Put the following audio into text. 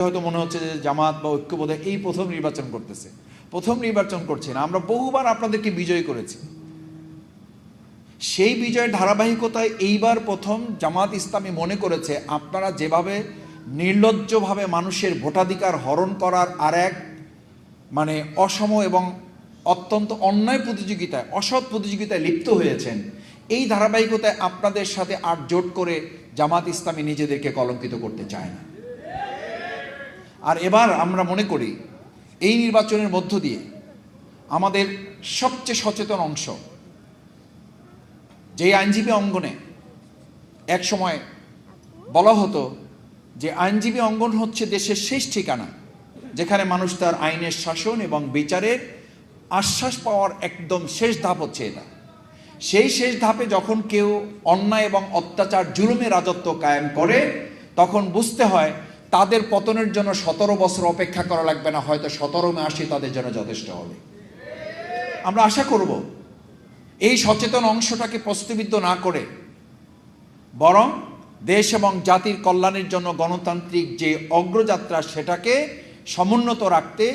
হয়তো মনে হচ্ছে যে জামাত বা ঐক্যবোধ এই প্রথম নির্বাচন করতেছে, প্রথম নির্বাচন করছে না। আমরা বহুবার আপনাদেরকে বিজয় করেছি। সেই বিজয়ের ধারাবাহিকতায় এইবার প্রথম জামাত ইসলামী মনে করেছে আপনারা যেভাবে নির্লজ্জভাবে মানুষের ভোটাধিকার হরণ করার আর এক অসম এবং অত্যন্ত অন্যায় প্রতিযোগিতায়, অসৎ প্রতিযোগিতায় লিপ্ত হয়েছেন, এই ধারাবাহিকতায় আপনাদের সাথে আর জোট করে জামাত ইসলামী নিজেদেরকে কলঙ্কিত করতে চায় না। আর এবার আমরা মনে করি এই নির্বাচনের মধ্য দিয়ে আমাদের সবচেয়ে সচেতন অংশ, যে আইনজীবী অঙ্গনে এক সময় বলা হতো যে আইনজীবী অঙ্গন হচ্ছে দেশের শেষ ঠিকানা, যেখানে মানুষ তার আইনের শাসন এবং বিচারের আশ্বাস পাওয়ার একদম শেষ ধাপ হচ্ছে এটা। সেই শেষ ধাপে যখন কেউ অন্যায় এবং অত্যাচার জুলুমে রাজত্ব কায়েম করে, তখন বুঝতে হয় তাদের পতনের জন্য 17 বছর অপেক্ষা করা লাগবে না, হয়তো 17 মাসই তাদের জন্য যথেষ্ট হবে। আমরা আশা করব এই সচেতন অংশটাকে প্রশ্নবিদ্ধ না করে বরং দেশ এবং জাতির কল্যাণের জন্য গণতান্ত্রিক যে অগ্রযাত্রা সেটাকে সমুন্নত রাখতে